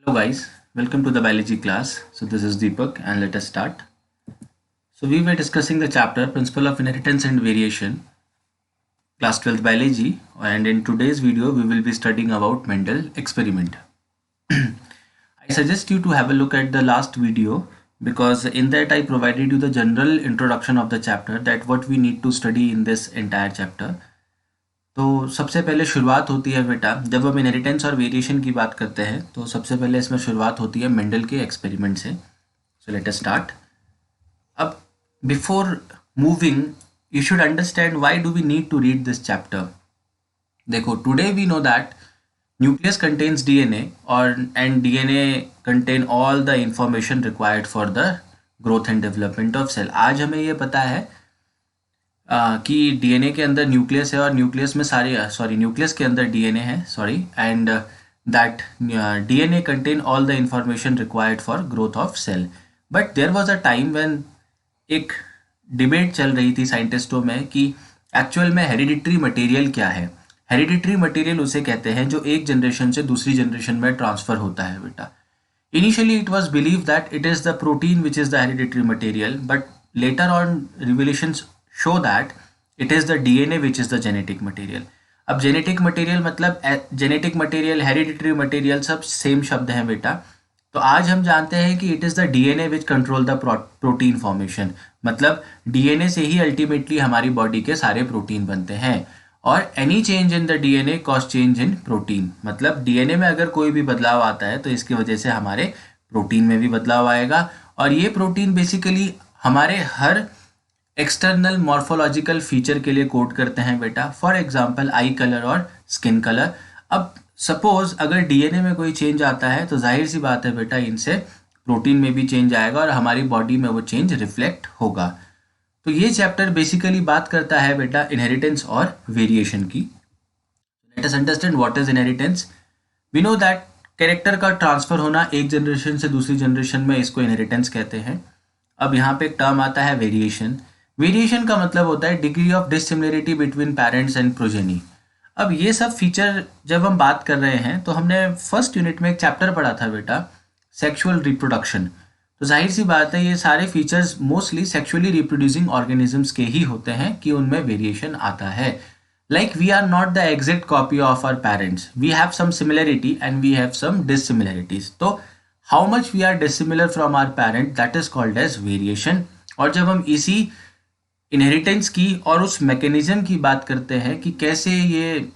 Hello guys, welcome to the biology class. So this is Deepak and let us start. So we were discussing the chapter Principle of Inheritance and Variation, class 12th biology, and in today's video we will be studying about Mendel experiment. I suggest you to have a look at the last video because in that I provided you the general introduction of the chapter, that what we need to study in this entire chapter. तो सबसे पहले शुरुआत होती है बेटा, जब हम inheritance और वेरिएशन की बात करते हैं तो सबसे पहले इसमें शुरुआत होती है मेंडल के एक्सपेरिमेंट से. So let us start. अब before moving you should understand why do we need to read this chapter. देखो, today we know that nucleus contains DNA और and DNA contain all the information required for the growth and development of cell. आज हमें ये पता है कि DNA के अंदर न्यूक्लियस है और न्यूक्लियस में न्यूक्लियस के अंदर डीएनए है and that DNA contain all the information required for growth of cell. But there was a time when एक डिबेट चल रही थी साइंटिस्टों में कि एक्चुअल में हेरिडिटरी मटेरियल क्या है. हेरिडिटरी मटेरियल उसे कहते हैं जो एक जनरेशन से दूसरी जनरेशन में ट्रांसफर होता है बेटा. Initially it was believed that it is the protein which is the hereditary material, but later on revelations show that it is the DNA which is the genetic material. अब genetic material मतलब genetic material, hereditary material सब same शब्द हैं बेटा. तो आज हम जानते हैं कि it is the DNA which control the protein formation. मतलब डीएनए से ही अल्टीमेटली हमारी बॉडी के सारे प्रोटीन बनते हैं. और any change in the DNA cause change in protein. मतलब डीएनए में अगर कोई भी बदलाव आता है तो इसकी वजह से हमारे प्रोटीन में भी बदलाव आएगा. और ये प्रोटीन बेसिकली हमारे हर एक्सटर्नल मॉर्फोलॉजिकल फीचर के लिए कोड करते हैं बेटा. फॉर एग्जांपल आई कलर और स्किन कलर. अब सपोज अगर डीएनए में कोई चेंज आता है तो जाहिर सी बात है बेटा, इनसे प्रोटीन में भी चेंज आएगा और हमारी बॉडी में वो चेंज रिफ्लेक्ट होगा. तो ये चैप्टर बेसिकली बात करता है बेटा इनहेरिटेंस और वेरिएशन की. Let us understand what is inheritance. We know that character का ट्रांसफर होना एक जनरेशन से दूसरी जनरेशन में, इसको इनहेरिटेंस कहते हैं. अब यहाँ पे एक टर्म आता है वेरिएशन. वेरिएशन का मतलब होता है degree of dissimilarity between parents and progeny. अब ये सब फीचर जब हम बात कर रहे हैं तो हमने फर्स्ट यूनिट में एक चैप्टर पढ़ा था बेटा, सेक्सुअल रिप्रोडक्शन. तो जाहिर सी बात है ये सारे features mostly sexually reproducing organisms के ही होते हैं कि उनमें वेरिएशन आता है. Like we are not the exact copy of our parents, we have some similarity and we have some dissimilarities. तो how much we are dissimilar from our parent, that is called as variation. और जब हम इसी inheritance की और उस mechanism की बात करते हैं कि कैसे ये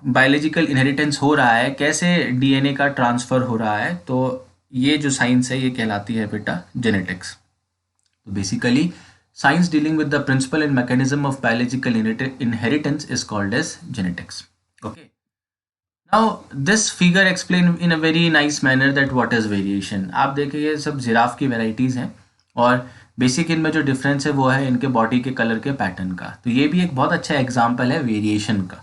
बायोलॉजिकल इनहेरिटेंस हो रहा है, कैसे डीएनए का ट्रांसफ़र हो रहा है, तो ये जो साइंस है ये कहलाती है बेटा जेनेटिक्स. तो basically science dealing with the principle and mechanism of biological inheritance is called as genetics. Okay, now this figure explain in a very nice manner that what is variation. आप देखिए ये सब जिराफ की varieties हैं और basic इनमें जो difference है वो है इनके बॉडी के कलर के पैटर्न का. तो ये भी एक बहुत अच्छा एग्जाम्पल है वेरिएशन का.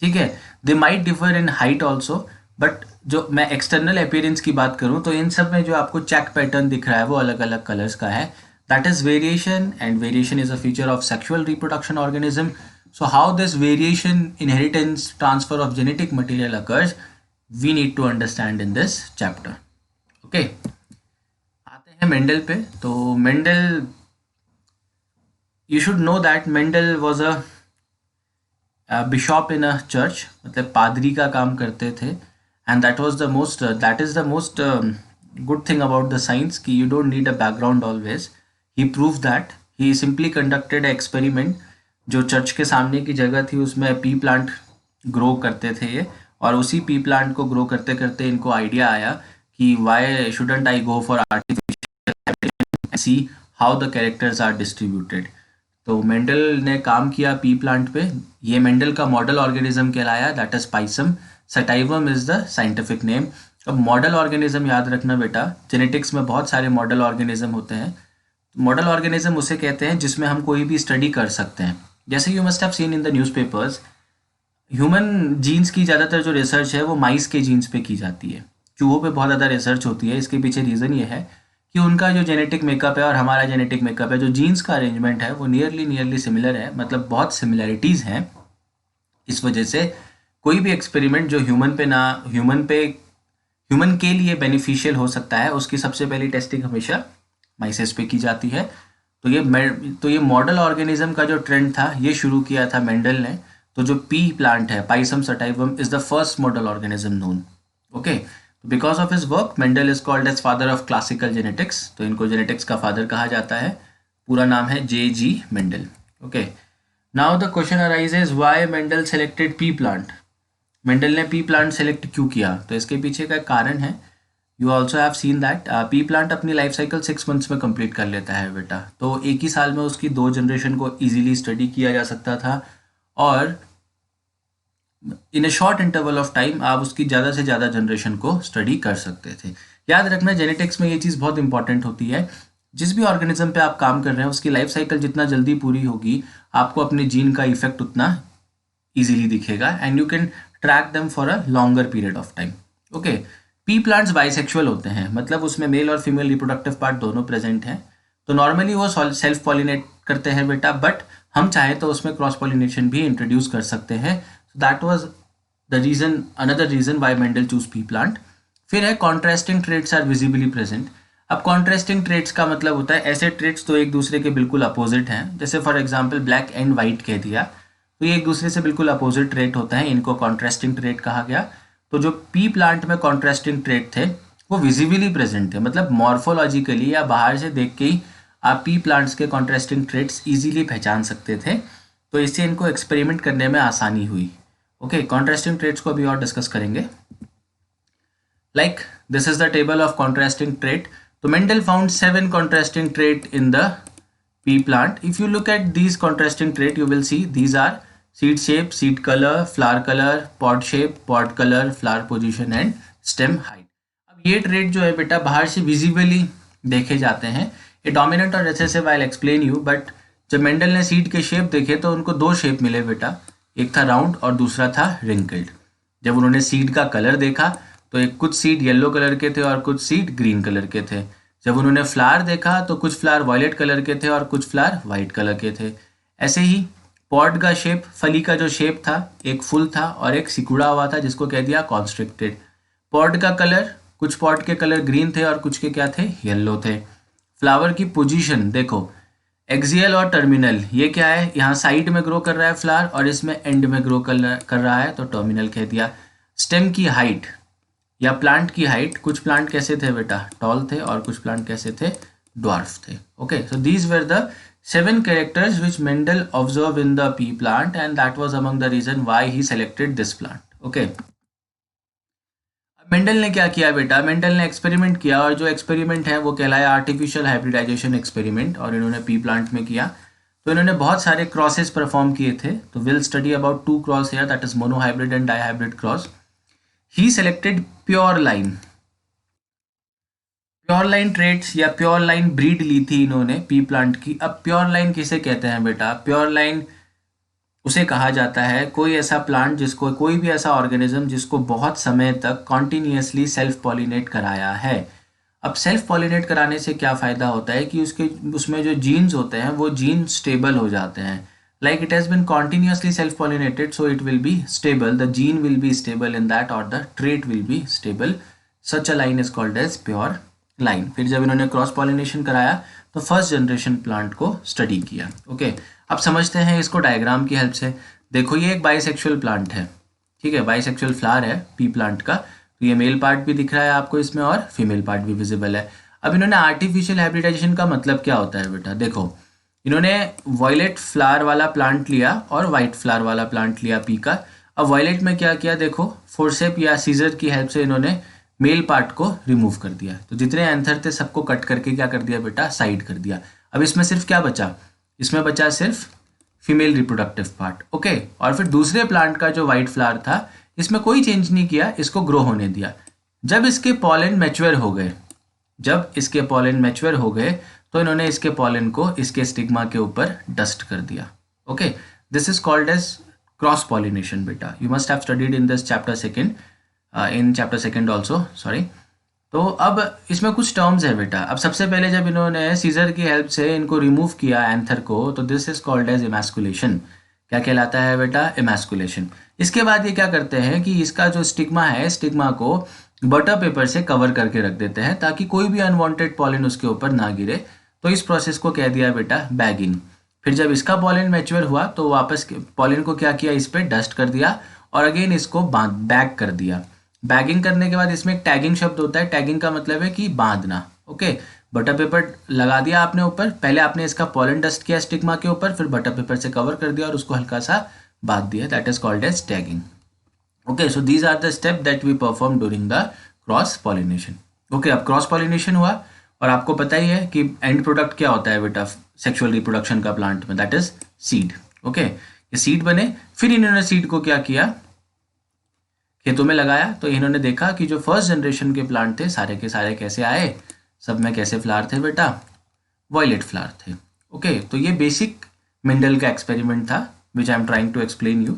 ठीक है, they might differ in height also, but जो मैं एक्सटर्नल अपीयरेंस की बात करूं तो इन सब में जो आपको चेक पैटर्न दिख रहा है वो अलग अलग कलर्स का है. That is variation and variation is a feature of sexual reproduction organism. So how this variation, inheritance, transfer of genetic material occurs, we need to understand in this chapter. Okay, आते हैं Mendel पे. तो Mendel, you should know that Mendel was a bishop in a church, मतलब पादरी का काम करते थे. And that is the most good thing about the science कि you don't need a background always. He prove that he simply conducted experiment. जो church के सामने की जगह थी उसमें पी प्लांट ग्रो करते थे ये, और उसी पी प्लांट को ग्रो करते करते इनको आइडिया आया कि why shouldn't I go for artificial, see how the characters are distributed. तो मेंडल ने काम किया पी प्लांट पे. ये मेंडल का मॉडल ऑर्गेनिज्म कहलाया, that is Pisum. Sativum is the scientific name. अब मॉडल ऑर्गेनिज्म याद रखना बेटा, जेनेटिक्स में बहुत सारे मॉडल ऑर्गेनिज्म होते हैं. मॉडल ऑर्गेनिज्म उसे कहते हैं जिसमें हम कोई भी स्टडी कर सकते हैं. जैसे you must have seen in the newspapers, human genes की ज़्यादातर जो रिसर्च है वो माइस के जीन्स पे की जाती है. चूहों पे बहुत ज़्यादा रिसर्च होती है. इसके पीछे रीज़न ये है कि उनका जो जेनेटिक मेकअप है और हमारा जेनेटिक मेकअप है, जो जीन्स का अरेंजमेंट है वो नियरली सिमिलर है, मतलब बहुत सिमिलरिटीज़ हैं. इस वजह से कोई भी एक्सपेरिमेंट जो ह्यूमन पे ह्यूमन के लिए बेनिफिशियल हो सकता है, उसकी सबसे पहली टेस्टिंग हमेशा माइसेस पे की जाती है। तो ये मॉडल ऑर्गेनिज्म का जो ट्रेंड था ये शुरू किया था मेंडल ने। तो जो पी प्लांट है, Pisum sativum, is the first model organism known. Okay, because of his work Mendel is called as father of classical genetics. तो इनको जेनेटिक्स का फादर कहा जाता है। पूरा नाम है J.G. Mendel. Okay, now the question arises why Mendel selected P plant. Mendel ने पी प्लांट सेलेक्ट क्यों किया? तो इसके पीछे का कारण है, you also have seen that P plant अपनी लाइफ साइकिल 6 मंथ्स में कंप्लीट कर लेता है बेटा। तो एक ही साल में उसकी 2 जनरेशन को इजीली स्टडी किया जा सकता था, और in a short interval of time आप उसकी ज़्यादा से ज़्यादा जनरेशन को स्टडी कर सकते थे। याद रखना, जेनेटिक्स में ये चीज़ बहुत इंपॉर्टेंट होती है। जिस भी ऑर्गेनिज्म पे आप काम कर रहे हैं उसकी लाइफ साइकिल जितना जल्दी पूरी होगी, आपको अपने जीन का इफेक्ट उतना इजीली दिखेगा, and you can track them for a longer period of time. Okay, P plants bisexual होते हैं, मतलब उसमें मेल और फीमेल रिप्रोडक्टिव पार्ट दोनों प्रेजेंट हैं। तो नॉर्मली वो सेल्फ पॉलिनेट करते हैं बेटा, बट हम चाहे तो उसमें क्रॉस पॉलिनेशन भी इंट्रोड्यूस कर सकते हैं। So that was the reason, another reason why Mendel chose pea plant. फिर है contrasting traits are visibly present. अब कॉन्ट्रास्टिंग ट्रेट्स का मतलब होता है ऐसे ट्रेट्स तो एक दूसरे के बिल्कुल अपोजिट हैं। जैसे for example black and white कह दिया, तो ये एक दूसरे से बिल्कुल अपोजिट ट्रेट होता है, इनको कॉन्ट्रास्टिंग ट्रेट कहा गया। तो जो पी प्लांट में कॉन्ट्रास्टिंग ट्रेट थे वो विजिबली प्रेजेंट थे, मतलब मॉर्फोलॉजिकली या बाहर से देख के ही आप पी प्लांट्स के कॉन्ट्रास्टिंग ट्रेट्स इजीली पहचान सकते थे। तो इससे इनको एक्सपेरिमेंट करने में आसानी हुई। ओके, कॉन्ट्रास्टिंग ट्रेट्स को अभी और डिस्कस करेंगे। Like this is the table of contrasting trait. तो Mendel found 7 contrasting trait in the pea plant. If you look at these contrasting trait, you will see these are seed shape, seed color, flower, pod shape, pod color, flower position and stem height. अब ये trait जो है बेटा बाहर से visibly देखे जाते हैं। ये डोमिनेंट और recessive I will explain you, but जब मेंडल ने सीड के शेप देखे तो उनको 2 शेप मिले बेटा, एक था राउंड और दूसरा था रिंकल्ड। जब उन्होंने सीड का कलर देखा तो एक कुछ सीड येलो कलर के थे और कुछ सीड ग्रीन कलर के थे। जब उन्होंने फ्लावर देखा तो कुछ फ्लावर वायलेट कलर के थे और कुछ फ्लावर वाइट कलर के थे। ऐसे ही पॉड का शेप, फली का जो शेप था, एक फुल था और एक सिकुड़ा हुआ था जिसको कह दिया कॉन्स्ट्रिक्टेड। पॉड का कलर, कुछ पॉड के कलर ग्रीन थे और कुछ के क्या थे, येलो थे। फ्लावर की पोजीशन देखो, एक्सियल और टर्मिनल, ये क्या है, यहाँ साइड में ग्रो कर रहा है फ्लावर और इसमें एंड में ग्रो कर रहा है, तो टर्मिनल कह दिया। स्टेम की हाइट या प्लांट की हाइट, कुछ प्लांट कैसे थे बेटा, टॉल थे और कुछ प्लांट कैसे थे, ड्वार्फ थे। Okay, so these were the 7 characters which Mendel observed in the pea plant, and that was among the reason why he selected this plant. Okay. Mendel ने क्या किया बेटा, मेंडल ने एक्सपेरिमेंट किया, और जो एक्सपेरिमेंट है वो कहलाया आर्टिफिशियल हाइब्रिडाइजेशन एक्सपेरिमेंट, और इन्होंने पी प्लांट में किया। तो इन्होंने बहुत सारे क्रॉसेस परफॉर्म किए थे। तो will study about 2 cross here, that is monohybrid and dihybrid cross. He selected pure line. Pure line traits या प्योर लाइन ब्रीड ली थी इन्होंने पी प्लांट की। अब प्योर लाइन किसे कहते हैं बेटा, प्योर लाइन उसे कहा जाता है कोई ऐसा प्लांट जिसको, कोई भी ऐसा ऑर्गेनिज्म जिसको बहुत समय तक कॉन्टिन्यूसली सेल्फ पॉलिनेट कराया है। अब सेल्फ पॉलिनेट कराने से क्या फ़ायदा होता है कि उसमें जो जीन्स होते हैं वो जीन स्टेबल हो जाते हैं। Like it has been continuously self pollinated, so it will be stable, the gene will be stable in that और the trait will be stable. Such a line is called as pure line. फिर जब इन्होंने cross pollination कराया तो first generation plant को study किया। Okay, अब समझते हैं इसको डायग्राम की हेल्प से। देखो ये एक बाइसेक्सुअल प्लांट है, ठीक है, बाइसेक्सुअल फ्लावर है पी प्लांट का। तो ये मेल पार्ट भी दिख रहा है आपको इसमें और फीमेल पार्ट भी विजिबल है। अब इन्होंने आर्टिफिशियल हाइब्रिडाइजेशन का मतलब क्या होता है बेटा, देखो इन्होंने वॉयलेट फ्लावर वाला प्लांट लिया और वाइट फ्लावर वाला प्लांट लिया पी का। अब वॉयलेट में क्या किया, देखो फोर्सेप या सीजर की हेल्प से इन्होंने मेल पार्ट को रिमूव कर दिया। तो जितने एंथर थे सबको कट करके क्या कर दिया बेटा, साइड कर दिया। अब इसमें सिर्फ क्या बचा, इसमें बचा सिर्फ फीमेल रिप्रोडक्टिव पार्ट। ओके, और फिर दूसरे प्लांट का जो वाइट फ्लावर था इसमें कोई चेंज नहीं किया, इसको ग्रो होने दिया। जब इसके पॉलन मैच्योर हो गए, जब इसके पॉलन मैच्योर हो गए तो इन्होंने इसके पॉलन को इसके स्टिग्मा के ऊपर डस्ट कर दिया। Okay, this is called as cross pollination बेटा। You must have studied in this chapter second, in chapter second also, sorry. तो अब इसमें कुछ टर्म्स है बेटा। अब सबसे पहले जब इन्होंने सीजर की हेल्प से इनको रिमूव किया एंथर को, तो this is called as emasculation. क्या कहलाता है बेटा, इमैस्कुलेशन। इसके बाद ये क्या करते हैं कि इसका जो स्टिग्मा है, स्टिग्मा को बटर पेपर से कवर करके रख देते हैं ताकि कोई भी अनवांटेड पॉलन उसके ऊपर ना गिरे। तो इस प्रोसेस को कह दिया बेटा बैगिंग। फिर जब इसका पॉलन मैच्योर हुआ तो वापस पॉलन को क्या किया, इस पर डस्ट कर दिया और अगेन इसको बैग कर दिया। बैगिंग करने के बाद इसमें एक टैगिंग शब्द होता है। टैगिंग का मतलब है कि बांधना। ओके, बटर पेपर लगा दिया आपने ऊपर, पहले आपने इसका पॉलन डस्ट किया स्टिग्मा के ऊपर, फिर बटर पेपर से कवर कर दिया और उसको हल्का सा बांध दिया। That is called as tagging. Okay, so these are the step that we perform during the cross pollination. Okay, अब क्रॉस पॉलिनेशन हुआ और आपको पता ही है कि एंड प्रोडक्ट क्या होता है बेटा सेक्सुअल रिप्रोडक्शन का प्लांट में, दैट इज सीड। ओके, ये सीड बने, फिर इन्होंने सीड को क्या किया, खेतों में लगाया। तो इन्होंने देखा कि जो फर्स्ट जनरेशन के प्लांट थे सारे के सारे कैसे आए, सब में कैसे फ्लावर थे बेटा, वॉयलेट फ्लावर थे। ओके, तो ये बेसिक मेंडल का एक्सपेरिमेंट था which I am trying to explain you.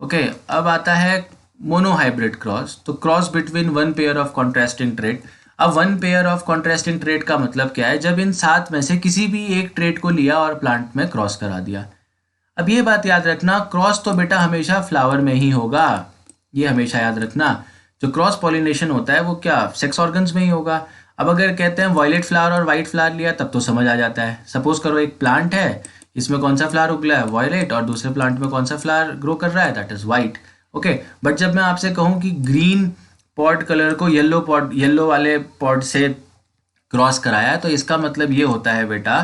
Okay, अब आता है मोनोहाइब्रिड क्रॉस। तो cross between one pair of contrasting trait. अब one pair of contrasting trait का मतलब क्या है, जब इन 7 में से किसी भी एक ट्रेट को लिया और प्लांट में क्रॉस करा दिया। अब ये बात याद रखना, क्रॉस तो बेटा हमेशा फ्लावर में ही होगा, ये हमेशा याद रखना। जो क्रॉस पॉलिनेशन होता है वो क्या सेक्स ऑर्गन्स में ही होगा। अब अगर कहते हैं वॉयलेट फ्लावर और वाइट फ्लावर लिया तब तो समझ आ जाता है। सपोज करो एक प्लांट है, इसमें कौन सा फ्लावर उगला है, वॉयलेट, और दूसरे प्लांट में कौन सा फ्लावर ग्रो कर रहा है, that is white. Okay, but जब मैं आपसे कहूँ कि ग्रीन पॉट कलर को येलो वाले पॉट से क्रॉस कराया, तो इसका मतलब ये होता है बेटा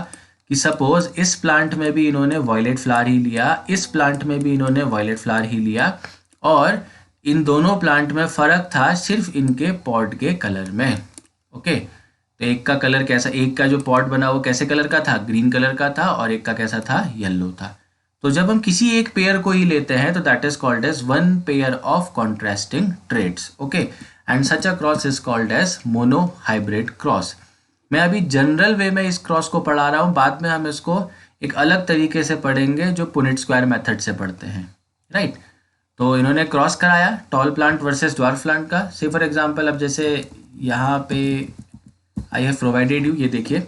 कि सपोज इस प्लांट में भी इन्होंने वॉयलेट फ्लावर ही लिया, इस प्लांट में भी इन्होंने वॉयलेट फ्लावर ही लिया, और इन दोनों प्लांट में फर्क था सिर्फ इनके पॉट के कलर में। ओके, तो एक का कलर कैसा, एक का जो पॉट बना वो कैसे कलर का था, ग्रीन कलर का था, और एक का कैसा था, येलो था। तो जब हम किसी एक पेयर को ही लेते हैं तो that is called as one pair of contrasting traits. Okay, and such a cross is called as monohybrid cross. मैं अभी जनरल वे में इस क्रॉस को पढ़ा रहा हूँ, बाद में हम इसको एक अलग तरीके से पढ़ेंगे जो पुनेट स्क्वायर मेथड से पढ़ते हैं, राइट। तो इन्होंने क्रॉस कराया tall plant versus dwarf plant का। से फॉर एग्जांपल अब जैसे यहाँ पे आई हैव प्रोवाइडेड यू, ये देखिए,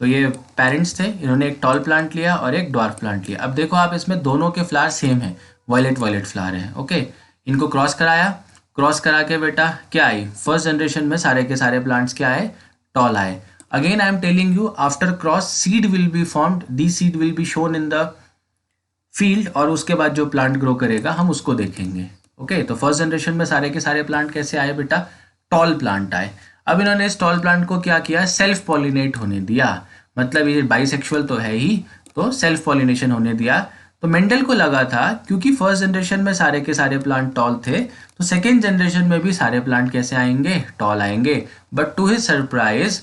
तो ये पेरेंट्स थे, इन्होंने एक टॉल प्लांट लिया और एक ड्वार्फ प्लांट लिया। अब देखो आप, इसमें दोनों के फ्लावर सेम है, वॉयलेट फ्लावर है। ओके, इनको क्रॉस कराया, क्रॉस करा के बेटा क्या आई, फर्स्ट जनरेशन में सारे के सारे प्लांट्स क्या आए, टॉल आए। Again I am telling you, after cross seed will be formed, the seed will be shown in the field, और उसके बाद जो प्लांट ग्रो करेगा हम उसको देखेंगे। ओके, तो फर्स्ट जनरेशन में सारे के सारे प्लांट कैसे आए बेटा, टॉल प्लांट आए। अब इन्होंने इस टॉल प्लांट को क्या किया, सेल्फ पॉलिनेट होने दिया, मतलब ये बाइसेक्सुअल तो है ही, तो सेल्फ पॉलिनेशन होने दिया। तो मेंडल को लगा था क्योंकि फर्स्ट जनरेशन में सारे के सारे प्लांट टॉल थे, तो सेकेंड जनरेशन में भी सारे प्लांट कैसे आएंगे, टॉल आएंगे। But to his surprise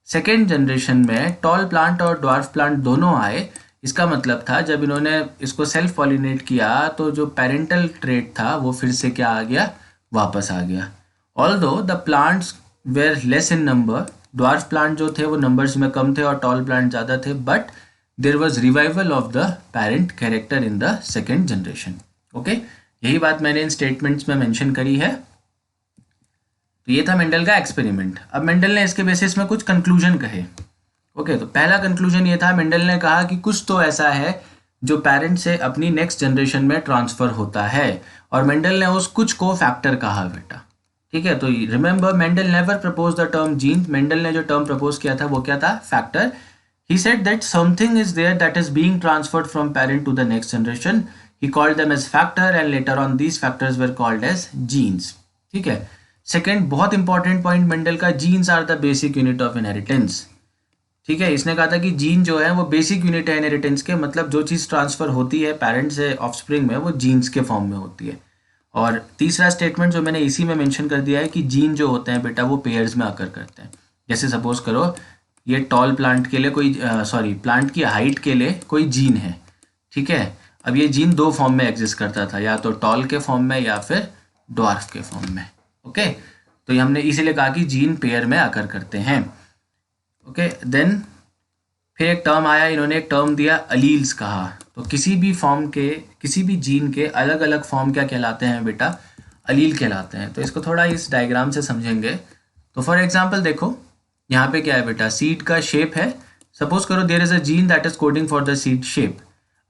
second generation में टॉल प्लांट और ड्वार्फ प्लांट दोनों आए। इसका मतलब था जब इन्होंने इसको सेल्फ पॉलिनेट किया तो जो पेरेंटल ट्रेट था वो फिर से क्या आ गया, वापस आ गया। Although the plants were less in number, dwarf plant जो थे वो नंबर्स में कम थे और टॉल प्लांट ज़्यादा थे, but there was revival of the parent character in the second generation. Okay, यही बात मैंने इन स्टेटमेंट्स में मेंशन करी है। तो ये था मेंडल का एक्सपेरिमेंट। अब मेंडल ने इसके बेसिस में कुछ कंक्लूजन कहे। ओके, तो पहला कंक्लूजन ये था, मेंडल ने कहा कि कुछ तो ऐसा है जो पेरेंट से अपनी नेक्स्ट जनरेशन में ट्रांसफर होता है, और मेंडल ने उस कुछ को फैक्टर कहा बेटा। ठीक है, तो remember Mendel never propose the term gene. Mendel ने जो टर्म प्रपोज किया था वो क्या था, factor. He said that something is there that is being transferred from parent to the next generation. He called them as factor and later on these factors were called as genes. ठीक है, second बहुत important point Mendel का, genes are the basic unit of inheritance. ठीक है, इसने कहा था कि जीन जो है वो बेसिक यूनिट है इनहेरिटेंस के, मतलब जो चीज़ ट्रांसफर होती है पेरेंट से ऑफस्प्रिंग में वो जीन्स के फॉर्म में होती है। और तीसरा स्टेटमेंट जो मैंने इसी में मेंशन कर दिया है कि जीन जो होते हैं बेटा वो पेयर्स में आकर करते हैं। जैसे सपोज करो ये टॉल प्लांट के लिए कोई प्लांट की हाइट के लिए कोई जीन है। ठीक है, अब ये जीन दो फॉर्म में एग्जिस्ट करता था, या तो टॉल के फॉर्म में या फिर ड्वार्फ के फॉर्म में। ओके, तो ये हमने इसीलिए कहा कि जीन पेयर में आकर करते हैं। ओके, देन फिर एक टर्म आया, इन्होंने एक टर्म दिया अलील्स कहा। तो किसी भी फॉर्म के, किसी भी जीन के अलग अलग फॉर्म क्या कहलाते हैं बेटा, अलील कहलाते हैं। तो इसको थोड़ा इस डायग्राम से समझेंगे। तो फॉर एग्जांपल देखो यहाँ पे क्या है बेटा, सीड का शेप है। सपोज करो there is a gene that is coding for the seed shape.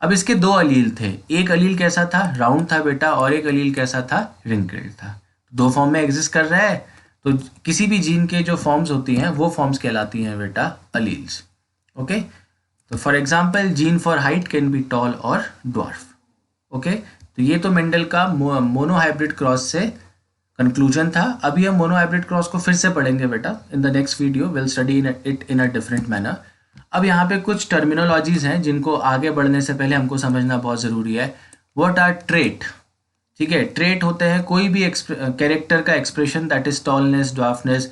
अब इसके दो अलील थे, एक अलील कैसा था, राउंड था बेटा, और एक अलील कैसा था, रिंकल्ड था। दो फॉर्म में एग्जिस्ट कर रहा है, तो किसी भी जीन के जो फॉर्म्स होती हैं वो फॉर्म्स कहलाती हैं बेटा अलील्स। ओके, तो for example gene for height can be toll और ड्वार्फ। ओके, तो ये तो मेंडल का मोनोहाइब्रिड क्रॉस से कंक्लूजन था। अभी हम मोनोहाइब्रिड क्रॉस को फिर से पढ़ेंगे बेटा in the next video, will study it in a different manner. अब यहाँ पे कुछ टर्मिनोलॉजीज हैं जिनको आगे बढ़ने से पहले हमको समझना बहुत ज़रूरी है। What are trait? ठीक है, ट्रेट होते हैं कोई भी कैरेक्टर का expression, that is tallness, dwarfness.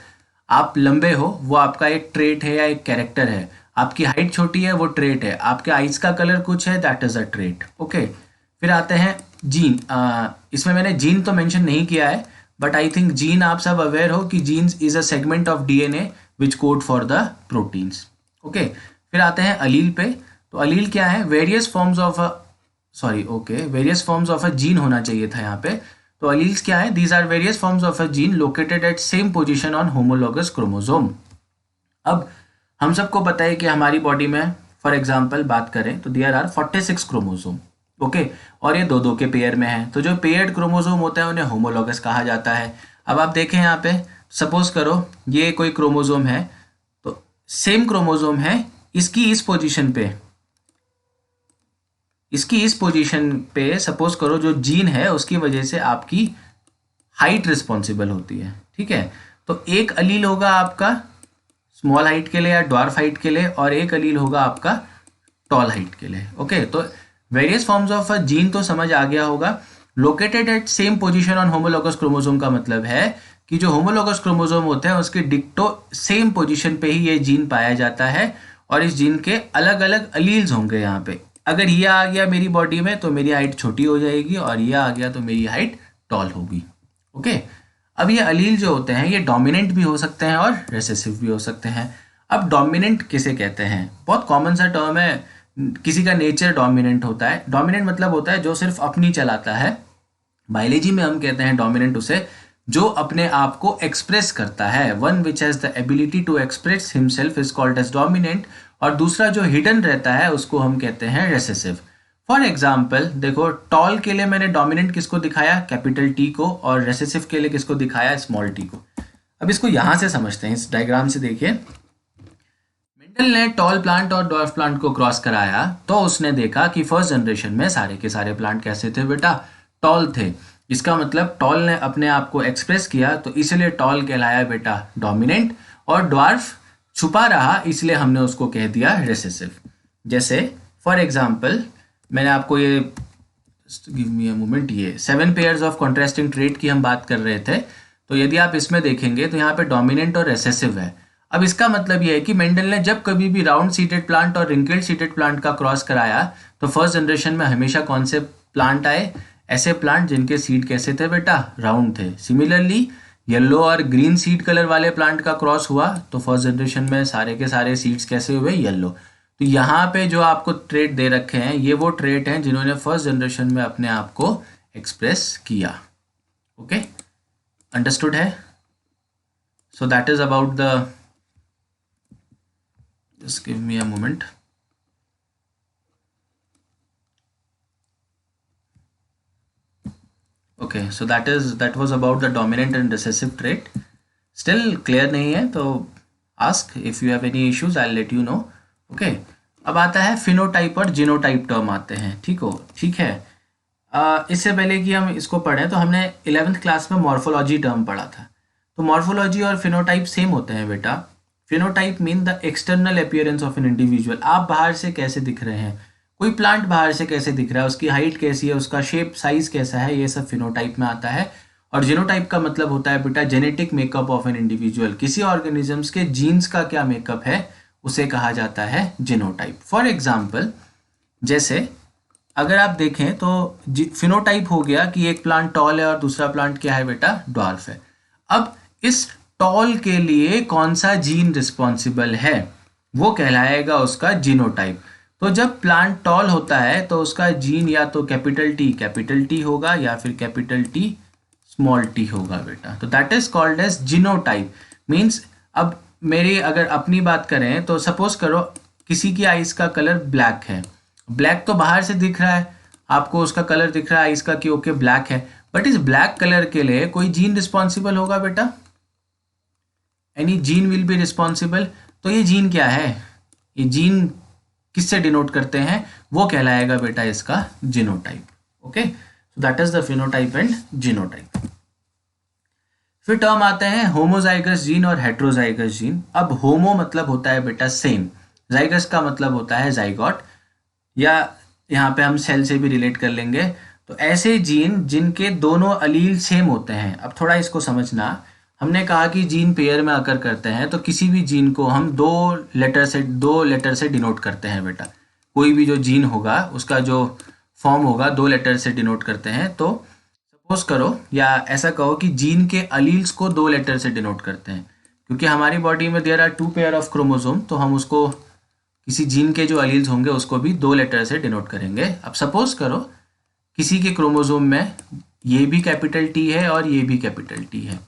आप लंबे हो वो आपका एक ट्रेट है या एक कैरेक्टर है। आपकी हाइट छोटी है वो ट्रेट है। आपके आइज का कलर कुछ है, that is a trait. Okay, फिर आते हैं जीन। इसमें मैंने जीन तो मेंशन नहीं किया है, बट आई थिंक जीन आप सब अवेयर हो कि genes is a segment of DNA which code for the proteins. Okay, फिर आते हैं अलील पे। तो अलील क्या है? Various forms of various forms of a gene होना चाहिए था यहाँ पे। तो अलील्स क्या है? These are various forms of a gene located at same position on homologous chromosome. अब हम सबको पता है कि हमारी बॉडी में फॉर एग्जांपल बात करें तो देयर आर 46 क्रोमोसोम। ओके, और ये दो दो के पेयर में है। तो जो पेयर्ड क्रोमोसोम होता है उन्हें होमोलॉगस कहा जाता है। अब आप देखें यहाँ पे, सपोज करो ये कोई क्रोमोसोम है, तो सेम क्रोमोसोम है, इसकी इस पोजीशन पे सपोज करो जो जीन है उसकी वजह से आपकी हाइट रिस्पॉन्सिबल होती है। ठीक है, तो एक अलील होगा आपका स्मॉल हाइट के लिए या ड्वार्फ हाइट के लिए, और एक अलील होगा आपका टॉल हाइट के लिए। ओके, तो various forms of a gene तो समझ आ गया होगा। Located at same position on homologous chromosome का मतलब है कि जो होमोलॉगस क्रोमोसोम होते हैं उसके डिक्टो सेम पोजीशन पे ही ये जीन पाया जाता है, और इस जीन के अलग अलग अलील्स होंगे। यहाँ पे अगर ये आ गया मेरी बॉडी में तो मेरी हाइट छोटी हो जाएगी, और ये आ गया तो मेरी हाइट टॉल होगी। ओके, अब ये अलील जो होते हैं ये डोमिनेंट भी हो सकते हैं और रिसेसिव भी हो सकते हैं। अब डोमिनेंट किसे कहते हैं? बहुत कॉमन सा टर्म है, किसी का नेचर डोमिनेंट होता है। डोमिनेंट मतलब होता है जो सिर्फ अपनी चलाता है। बायोलॉजी में हम कहते हैं डोमिनेंट उसे जो अपने आप को एक्सप्रेस करता है। One which has the ability to express himself is called as dominant, और दूसरा जो हिडन रहता है उसको हम कहते हैं रेसेसिव। फॉर एग्जाम्पल देखो, टॉल के लिए मैंने डोमिनेंट किसको दिखाया? कैपिटल टी को, और रेसेसिव के लिए किसको दिखाया? स्मॉल टी को। अब इसको यहां से समझते हैं, इस डायग्राम से देखिए। मेंडल ने टॉल प्लांट और ड्वार्फ प्लांट को क्रॉस कराया तो उसने देखा कि फर्स्ट जनरेशन में सारे के सारे प्लांट कैसे थे बेटा? टॉल थे। इसका मतलब टॉल ने अपने आप को एक्सप्रेस किया तो इसलिए टॉल कहलाया बेटा डोमिनेंट, और ड्वार्फ छुपा रहा इसलिए हमने उसको कह दिया रेसेसिव। जैसे फॉर एग्जाम्पल मैंने आपको ये गिव मी अ मोमेंट, ये 7 पेयर्स ऑफ कॉन्ट्रास्टिंग ट्रेट की हम बात कर रहे थे। तो यदि आप इसमें देखेंगे तो यहाँ पे डोमिनेंट और रेसेसिव है। अब इसका मतलब ये है कि मेंडल ने जब कभी भी राउंड सीटेड प्लांट और रिंकल्ड सीटेड प्लांट का क्रॉस कराया तो फर्स्ट जनरेशन में हमेशा कौन से प्लांट आए? ऐसे प्लांट जिनके सीड कैसे थे बेटा? राउंड थे। सिमिलरली येलो और ग्रीन सीड कलर वाले प्लांट का क्रॉस हुआ तो फर्स्ट जनरेशन में सारे के सारे सीड्स कैसे हुए? येलो। तो यहाँ पे जो आपको ट्रेट दे रखे हैं ये वो ट्रेट हैं जिन्होंने फर्स्ट जनरेशन में अपने आप को एक्सप्रेस किया। ओके, अंडरस्टूड है? So that is about the, just give me a moment. Okay, so that was about the dominant and recessive trait. Still clear नहीं है तो ask if you have any issues, I'll let you know. Okay, अब आता है phenotype और genotype term आते हैं। ठीक है। इससे पहले कि हम इसको पढ़ें तो हमने 11th क्लास में मॉर्फोलॉजी टर्म पढ़ा था। तो मॉर्फोलॉजी और फिनोटाइप सेम होते हैं बेटा। Phenotype mean the external appearance of an individual. आप बाहर से कैसे दिख रहे हैं, कोई प्लांट बाहर से कैसे दिख रहा है, उसकी हाइट कैसी है, उसका शेप साइज कैसा है, ये सब फिनोटाइप में आता है। और जीनोटाइप का मतलब होता है बेटा genetic makeup of an individual. किसी ऑर्गेनिजम्स के जीन्स का क्या मेकअप है उसे कहा जाता है जीनोटाइप। फॉर एग्जाम्पल जैसे अगर आप देखें तो फिनोटाइप हो गया कि एक प्लांट टॉल है और दूसरा प्लांट क्या है बेटा? ड्वार्फ है। अब इस टॉल के लिए कौन सा जीन रिस्पॉन्सिबल है वो कहलाएगा उसका जीनोटाइप। तो जब प्लांट टॉल होता है तो उसका जीन या तो कैपिटल टी होगा या फिर कैपिटल टी स्मॉल टी होगा बेटा। तो that is called as genotype. Means अब मेरी अगर अपनी बात करें तो सपोज करो किसी की आइज का कलर ब्लैक है। ब्लैक तो बाहर से दिख रहा है, आपको उसका कलर दिख रहा है आइज का कि ओके ब्लैक है, बट इस ब्लैक कलर के लिए कोई जीन रिस्पॉन्सिबल होगा बेटा, any gene will be responsible. तो ये जीन क्या है, ये जीन किससे डिनोट करते हैं, वो कहलाएगा बेटा इसका genotype. Okay, so that is the phenotype and genotype. फिर टर्म आते हैं होमोजाइगस जीन और हेट्रोजाइगस जीन। अब होमो मतलब होता है बेटा सेम, जाइगस का मतलब होता है जाइगोट, या यहाँ पे हम सेल से भी रिलेट कर लेंगे। तो ऐसे जीन जिनके दोनों अलील सेम होते हैं। अब थोड़ा इसको समझना, हमने कहा कि जीन पेयर में अकर करते हैं, तो किसी भी जीन को हम दो लेटर से डिनोट करते हैं बेटा। कोई भी जो जीन होगा उसका जो फॉर्म होगा 2 लेटर से डिनोट करते हैं। तो सपोज करो या ऐसा कहो कि जीन के अलील्स को 2 लेटर से डिनोट करते हैं, क्योंकि हमारी बॉडी में there are 2 pair of chromosome, तो हम उसको किसी जीन के जो अलील्स होंगे उसको भी 2 लेटर से डिनोट करेंगे। अब सपोज करो किसी के क्रोमोसोम में ये भी कैपिटल टी है और ये भी कैपिटल टी है,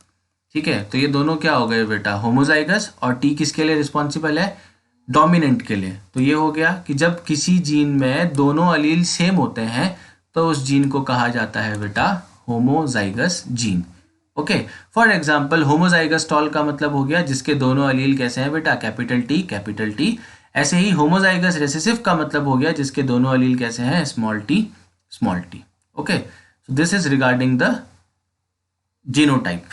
ठीक है, तो ये दोनों क्या हो गए बेटा, होमोजाइगस। और टी किसके लिए रिस्पॉन्सिबल है, डोमिनेंट के लिए। तो ये हो गया कि जब किसी जीन में दोनों अलील सेम होते हैं तो उस जीन को कहा जाता है बेटा homozygous gene. Okay, for example homozygous tall का मतलब हो गया जिसके दोनों अलील कैसे हैं बेटा, कैपिटल टी कैपिटल टी। ऐसे ही होमोजाइगस रिसेसिव का मतलब हो गया जिसके दोनों अलील कैसे हैं, small T small T. Okay, so this is regarding the genotype.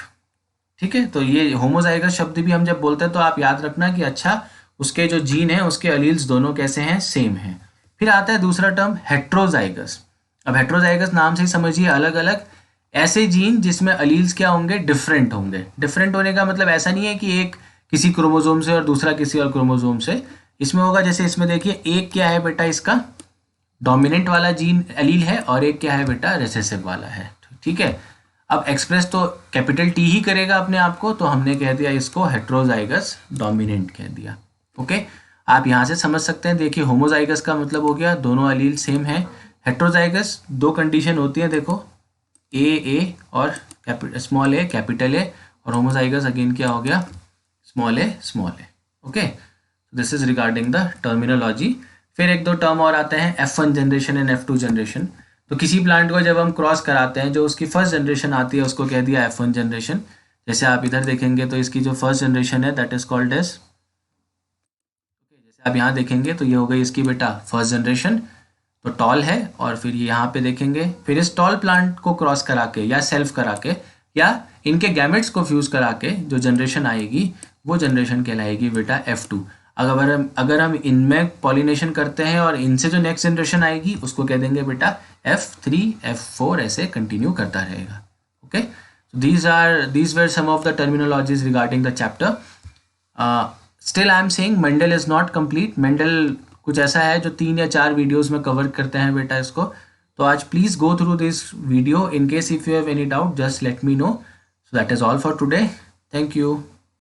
ठीक है, तो ये होमोजाइगस शब्द भी हम जब बोलते हैं तो आप याद रखना कि अच्छा उसके जो जीन है उसके अलील्स दोनों कैसे हैं, सेम हैं। फिर आता है दूसरा टर्म हेट्रोजाइगस। अब हेट्रोजाइगस नाम से ही समझिए अलग अलग ऐसे जीन जिसमें अलील्स क्या होंगे, डिफरेंट होंगे। डिफरेंट होने का मतलब ऐसा नहीं है कि एक किसी क्रोमोसोम से और दूसरा किसी और क्रोमोसोम से। इसमें होगा जैसे इसमें देखिए, एक क्या है बेटा इसका डोमिनेंट वाला जीन अलील है और एक क्या है बेटा रिसेसिव वाला है। ठीक है, अब एक्सप्रेस तो कैपिटल टी ही करेगा अपने आप को, तो हमने कह दिया इसको हेट्रोजाइगस डोमिनेंट कह दिया। ओके, आप यहाँ से समझ सकते हैं। देखिए होमोजाइगस का मतलब हो गया दोनों अलील सेम है। हेट्रोजाइगस 2 कंडीशन होती है, देखो ए और स्मॉल ए कैपिटल ए, और होमोजाइगस अगेन क्या हो गया, small A small A. Okay, this is regarding the terminology. फिर 1-2 टर्म और आते हैं, F1 generation and F2 generation. तो किसी प्लांट को जब हम क्रॉस कराते हैं, जो उसकी फर्स्ट जनरेशन आती है उसको कह दिया F1 जनरेशन। जैसे आप इधर देखेंगे तो इसकी जो फर्स्ट जनरेशन है दैट इज कॉल्ड एज, जैसे आप यहाँ देखेंगे तो ये हो गई इसकी बेटा फर्स्ट जनरेशन, तो टॉल है। और फिर यहाँ पे देखेंगे, फिर इस टॉल प्लांट को क्रॉस करा के या सेल्फ करा के या इनके गैमेट्स को फ्यूज करा के जो जनरेशन आएगी वो जनरेशन कहलाएगी बेटा F2। अगर हम इनमें पॉलिनेशन करते हैं और इनसे जो नेक्स्ट जनरेशन आएगी उसको कह देंगे बेटा F3 F4, ऐसे कंटिन्यू करता रहेगा। Okay, so these were some of the terminologies regarding the chapter. Still I am saying Mendel is not complete. Mendel कुछ ऐसा है जो 3 या 4 वीडियोस में कवर करते हैं बेटा इसको। तो आज please go through this video. In case if you have any doubt just let me know. So that is all for today. Thank you.